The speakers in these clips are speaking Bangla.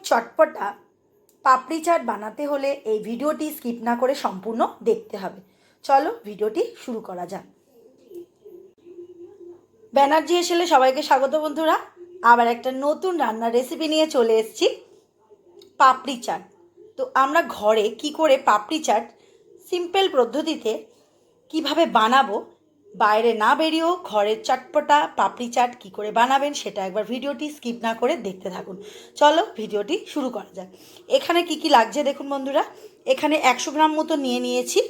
চটপটা পাপড়ি চাট বানাতে হলে এই ভিডিওটি স্কিপ না করে সম্পূর্ণ দেখতে হবে। চলো ভিডিওটি শুরু করা যাক। ব্যানার্জি এসেলে সবাইকে স্বাগত বন্ধুরা। আবার একটা নতুন রান্নার রেসিপি নিয়ে চলে এসেছি, পাপড়ি চাট। তো আমরা ঘরে কি করে পাপড়ি চাট সিম্পল পদ্ধতিতে কিভাবে বানাবো, বাইরে না বেরিয়েও ঘরের চটপটা পাপড়ি চাট কী করে বানাবেন সেটা একবার ভিডিওটি স্কিপ না করে দেখতে থাকুন। চলো ভিডিওটি শুরু করা যাক। এখানে কি কি লাগছে দেখুন বন্ধুরা। এখানে 100 গ্রাম মতো নিয়ে নিয়েছি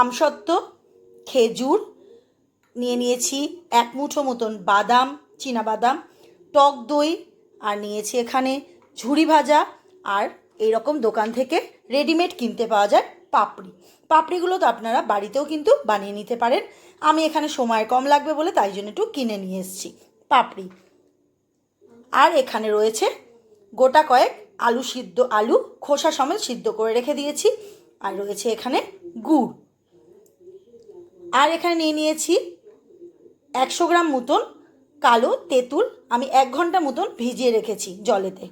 আমসত্ত্ব, খেজুর নিয়ে নিয়েছি, 1 মুঠো মতন বাদাম, চীনাবাদাম, টক দই, আর নিয়েছি এখানে ঝুরি ভাজা, আর এইরকম দোকান থেকে রেডিমেড কিনতে পাওয়া যায় পাপড়িগুলো তো আপনারা বাড়িতেও কিন্তু বানিয়ে নিতে পারেন। আমি এখানে সময় কম লাগবে বলে তাই জন্য একটু কিনে নিয়ে এসেছি পাপড়ি। আর এখানে রয়েছে গোটা কয়েক আলু খোসা সমেত সিদ্ধ করে রেখে দিয়েছি, আর রয়েছে এখানে গুড়। আর এখানে নিয়ে নিয়েছি 100 গ্রাম মতন কালো তেঁতুল, আমি 1 ঘন্টা মতন ভিজিয়ে রেখেছি জলেতে।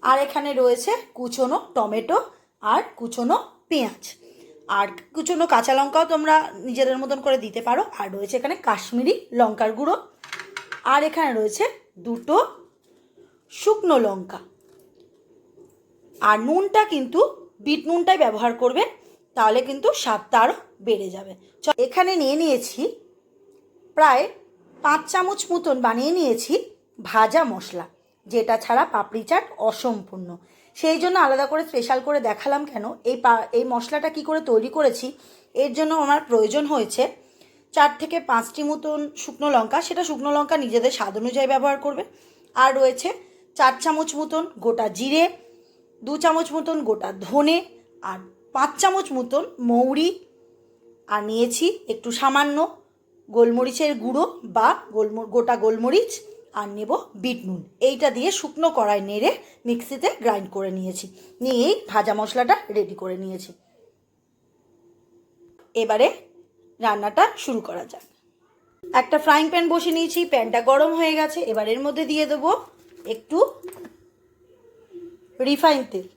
আর এখানে রয়েছে কুচনো টমেটো আর কুচনো পেঁয়াজ, আর কুচনো কাঁচা লঙ্কাও তোমরা নিজেদের মতন করে দিতে পারো। আর রয়েছে এখানে কাশ্মীরি লঙ্কার গুঁড়ো, আর এখানে রয়েছে 2টো শুকনো লঙ্কা। আর নুনটা কিন্তু বিট নুনটাই ব্যবহার করবে, তাহলে কিন্তু স্বাদটা আরও বেড়ে যাবে। এখানে নিয়ে নিয়েছি প্রায় 5 চামচ মতন বানিয়ে নিয়েছি ভাজা মশলা, যেটা ছাড়া পাপড়ি চাট অসম্পূর্ণ। সেই জন্য আলাদা করে স্পেশাল করে দেখালাম কেন। এই মশলাটা কি করে তৈরি করেছি, এর জন্য আমার প্রয়োজন হয়েছে 4 থেকে 5টি মতন শুকনো লঙ্কা, সেটা শুকনো লঙ্কা নিজেদের স্বাদ অনুযায়ী ব্যবহার করবে। আর রয়েছে 4 চামচ মতন গোটা জিরে, 2 চামচ মতন গোটা ধনে, আর 5 চামচ মতন মৌরি, আর নিয়েছি একটু সামান্য গোলমরিচের গুঁড়ো বা গোটা গোলমরিচ, আর নেব বিট নুন। এইটা দিয়ে শুকনো কড়াই নেড়ে মিক্সিতে গ্রাইন্ড করে নিয়েছি, নিয়েই ভাজা মশলাটা রেডি করে নিয়েছি। এবারে রান্নাটা শুরু করা যাক। একটা ফ্রাইং প্যান বসিয়ে নিয়েছি, প্যানটা গরম হয়ে গেছে। এবার এর মধ্যে দিয়ে দেবো একটু রিফাইন তেল।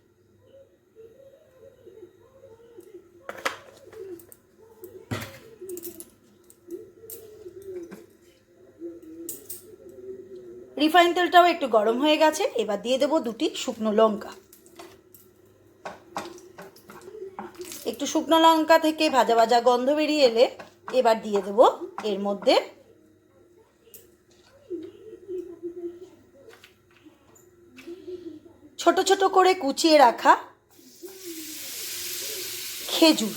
রিফাইন তেলটাও একটু গরম হয়ে গেছে। এবার দিয়ে দেবো 2টি শুকনো লঙ্কা। একটু শুকনো লঙ্কা থেকে ভাজা ভাজা গন্ধ বেরিয়ে এলে এবার দিয়ে দেবো এর মধ্যে ছোট ছোট করে কুচিয়ে রাখা খেজুর।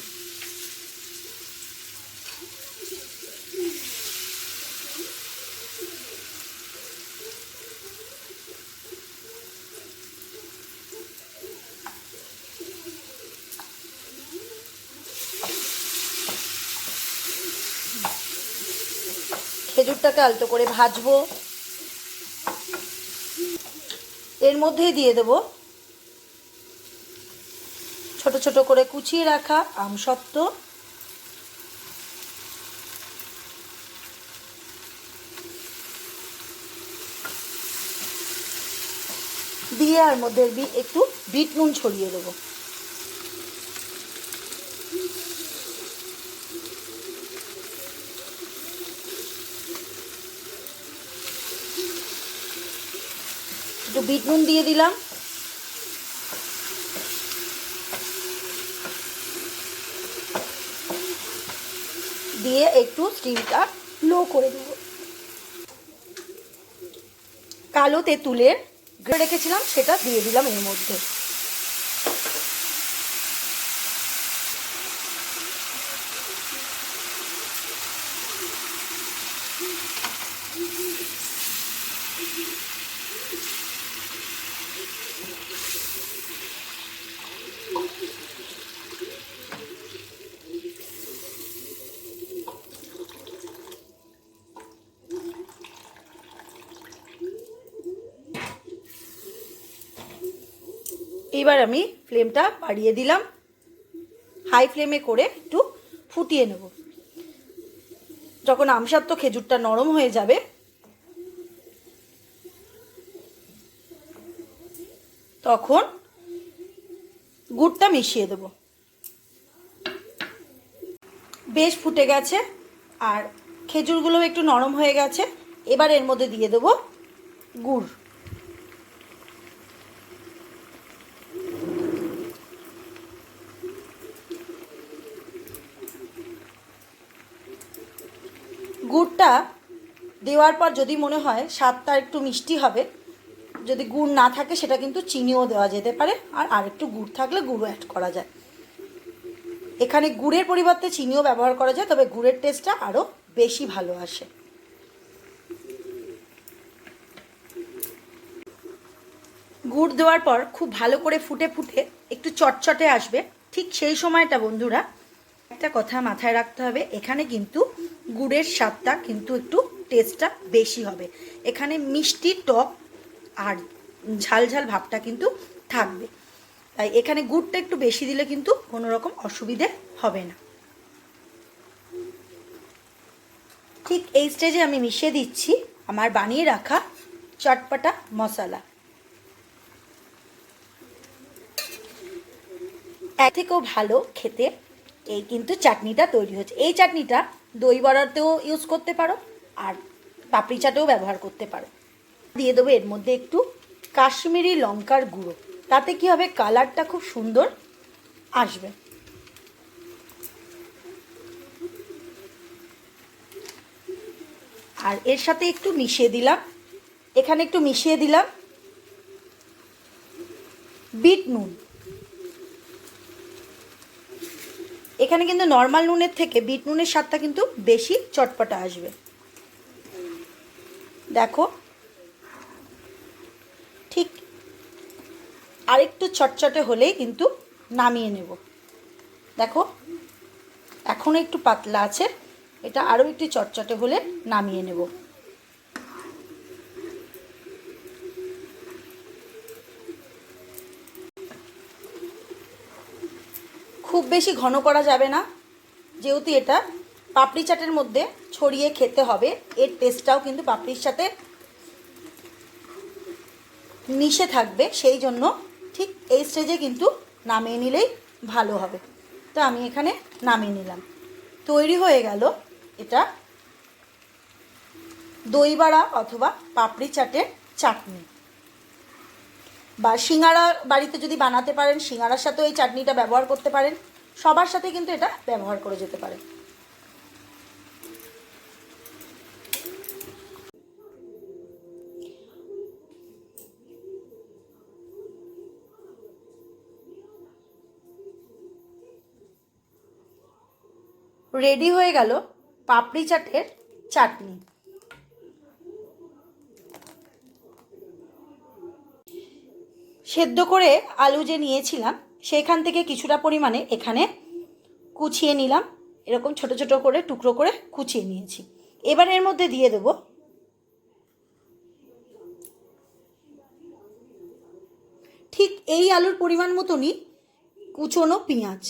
খেজুরটাকে আলতো করে ভাজবো। এর মধ্যেই দিয়ে দেবো ছোট ছোট করে কুচিয়ে রাখা আমসত্ত্ব, দিয়ে আর মধ্যে একটু বিট নুন ছড়িয়ে দেবো। একটু বিট নুন দিয়ে দিলাম, দিয়ে একটু স্টিমটা লো করে দেবো। কালো তেঁতুলের রেখেছিলাম সেটা দিয়ে দিলাম এর মধ্যে। এবার আমি ফ্লেমটা বাড়িয়ে দিলাম, হাই ফ্লেমে করে একটু ফুটিয়ে নেব। যখন আমসত্ত্ব খেজুরটা নরম হয়ে যাবে তখন গুড়টা মিশিয়ে দেব। বেশ ফুটে গেছে আর খেজুরগুলো একটু নরম হয়ে গেছে। এবার এর মধ্যে দিয়ে দেব গুড়। গুড়টা দেওয়ার পর যদি মনে হয় স্বাদটা একটু মিষ্টি হবে, যদি গুড় না থাকে সেটা কিন্তু চিনিও দেওয়া যেতে পারে, আর একটু গুড় থাকলে গুঁড়ো অ্যাড করা যায়। এখানে গুড়ের পরিবর্তে চিনিও ব্যবহার করা যায়, তবে গুড়ের টেস্টটা আরও বেশি ভালো আসে। গুড় দেওয়ার পর খুব ভালো করে ফুটে ফুটে একটু চটচটে আসবে, ঠিক সেই সময়টা বন্ধুরা একটা কথা মাথায় রাখতে হবে, এখানে কিন্তু গুড়ের স্বাদটা কিন্তু একটু টেস্টটা বেশি হবে। এখানে মিষ্টি, টক আর ঝাল ঝাল ভাবটা কিন্তু থাকবে, তাই এখানে গুড়টা একটু বেশি দিলে কিন্তু কোনো রকম অসুবিধে হবে না। ঠিক এই স্টেজে আমি মিশিয়ে দিচ্ছি আমার বানিয়ে রাখা চটপটা মশলা। এর থেকেও ভালো খেতে এই কিন্তু চাটনিটা তৈরি হচ্ছে। এই চাটনিটা দই বড়াতেও ইউজ করতে পারো আর পাপড়ি চাটেও ব্যবহার করতে পারো। দিয়ে দেবো এর মধ্যে একটু কাশ্মীরি লঙ্কার গুঁড়ো, তাতে কি হবে কালারটা খুব সুন্দর আসবে। আর এর সাথে একটু মিশিয়ে দিলাম, এখানে একটু মিশিয়ে দিলাম বিট নুন। এখানে কিন্তু নর্মাল নুনের থেকে বিট নুনের স্বাদটা কিন্তু বেশি চটপটা আসবে। দেখো ঠিক আরেকটু চটচটে হলেই কিন্তু নামিয়ে নেব। দেখো এখনও একটু পাতলা আছে, এটা আরও একটু চটচটে হলে নামিয়ে নেব। খুব বেশি ঘন করা যাবে না, যেহেতু এটা পাপড়ি চাটের মধ্যে ছড়িয়ে খেতে হবে, এর টেস্টটাও কিন্তু পাপড়ির সাথে মিশে থাকবে, সেই জন্য ঠিক এই স্টেজে কিন্তু নামিয়ে নিলেই ভালো হবে। তো আমি এখানে নামিয়ে নিলাম। তৈরি হয়ে গেল এটা দই বড়া অথবা পাপড়ি চাটের চাটনি। বা সিঙ্গারা বাড়িতে যদি বানাতে পারেন, সিঙ্গারার সাথেও এই চাটনিটা ব্যবহার করতে পারেন, সবার সাথে কিন্তু এটা ব্যবহার করে যেতে পারে। রেডি হয়ে গেল পাপড়ি চাটের চাটনি। সেদ্ধ করে আলু যে নিয়েছিলাম সেখান থেকে কিছুটা পরিমাণে এখানে কুচিয়ে নিলাম, এরকম ছোট ছোট করে টুকরো করে কুচিয়ে নিয়েছি। এবার এর মধ্যে দিয়ে দেব ঠিক এই আলুর পরিমাণ মতনই কুচোনো পেঁয়াজ।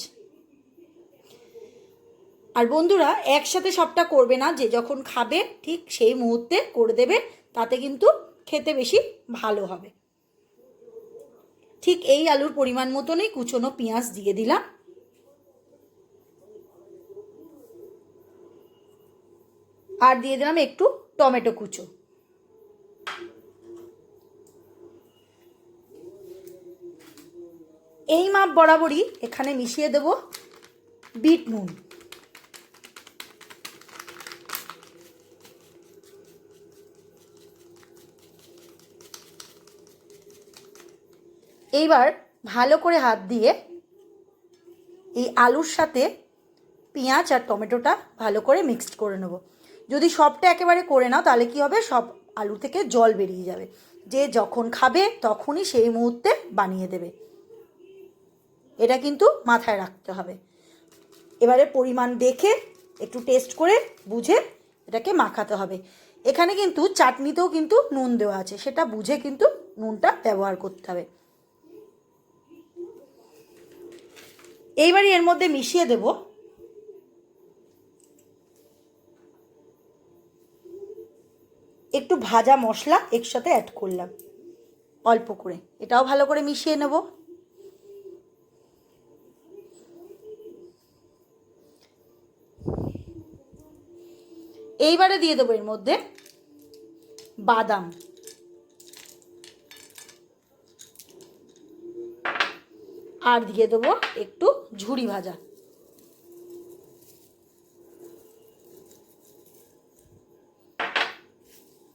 আর বন্ধুরা একসাথে সবটা করবে না, যে যখন খাবে ঠিক সেই মুহূর্তে করে দেবে, তাতে কিন্তু খেতে বেশি ভালো হবে। ঠিক এই আলুর পরিমাণ মতনই কুচোনো পেঁয়াজ দিয়ে দিলাম। আর দিয়ে দিলাম একটু টমেটো কুচো। এই মাপ বরাবরই এখানে মিশিয়ে দেব বিট নুন। এইবার ভালো করে হাত দিয়ে এই আলুর সাথে পেঁয়াজ আর টমেটোটা ভালো করে মিক্সড করে নেব। যদি সবটা একেবারে করে নাও তাহলে কি হবে, সব আলু থেকে জল বেরিয়ে যাবে, যে যখন খাবে তখনই সেই মুহূর্তে বানিয়ে দেবে। এটা কিন্তু মাথায় রাখতে হবে। এবারে পরিমাণ দেখে একটু টেস্ট করে বুঝে এটাকে মাখাতে হবে। এখানে কিন্তু চাটনিতেও কিন্তু নুন দেওয়া আছে, সেটা বুঝে কিন্তু নুনটা ব্যবহার করতে হবে। এইবারই এর মধ্যে মিশিয়ে দেব একটু ভাজা মশলা, একসাথে অ্যাড করলাম অল্প করে। এটাও ভালো করে মিশিয়ে নেব। এইবারে দিয়ে দেবো এর মধ্যে বাদাম, আর দিয়ে দেবো একটু ঝুরি ভাজা।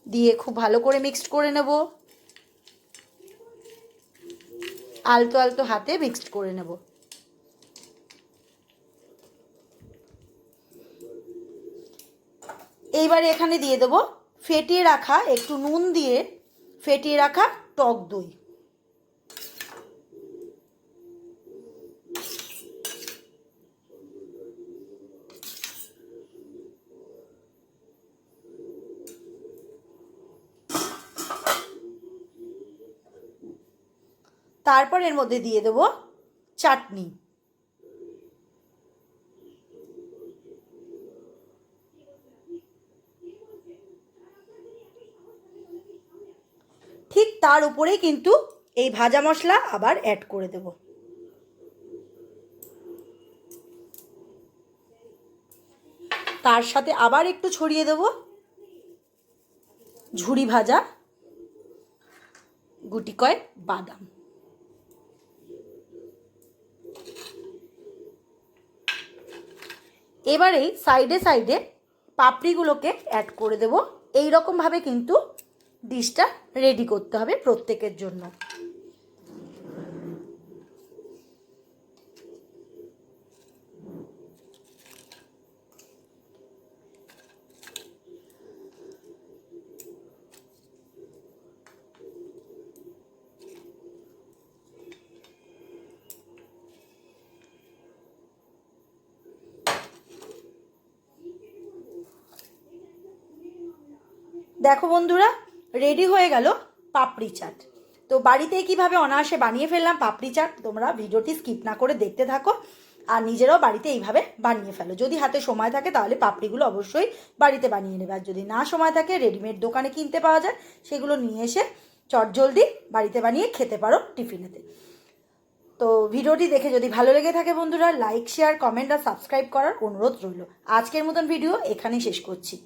দিয়ে খুব ভালো করে মিক্সড করে নেব, আলতো আলতো হাতে মিক্সড করে নেব। এইবারে এখানে দিয়ে দেবো ফেটিয়ে রাখা, একটু নুন দিয়ে ফেটিয়ে রাখা টক দই। তারপর এর মধ্যে দিয়ে দেবো চাটনি। ঠিক তার উপরেই কিন্তু এই ভাজা মশলা আবার অ্যাড করে দেব। তার সাথে আবার একটু ছড়িয়ে দেব ঝুরি ভাজা গুটি কয়েক বাদাম। এবারেই সাইডে সাইডে পাপড়িগুলোকে অ্যাড করে দেব। এই রকমভাবে কিন্তু ডিশটা রেডি করতে হবে প্রত্যেকের জন্য। দেখো বন্ধুরা, রেডি হয়ে গেল পাপড়ি চাট। তো বাড়িতেই কীভাবে অনায়াসে বানিয়ে ফেললাম পাপড়ি চাট, তোমরা ভিডিওটি স্কিপ না করে দেখতে থাকো আর নিজেরাও বাড়িতে এইভাবে বানিয়ে ফেলো। যদি হাতে সময় থাকে তাহলে পাপড়িগুলো অবশ্যই বাড়িতে বানিয়ে নেবে, আর যদি না সময় থাকে রেডিমেড দোকানে কিনতে পাওয়া যায়, সেগুলো নিয়ে এসে চটজলদি বাড়িতে বানিয়ে খেতে পারো টিফিনেতে। তো ভিডিওটি দেখে যদি ভালো লেগে থাকে বন্ধুরা, লাইক শেয়ার কমেন্ট আর সাবস্ক্রাইব করার অনুরোধ রইল। আজকের মতন ভিডিও এখানেই শেষ করছি।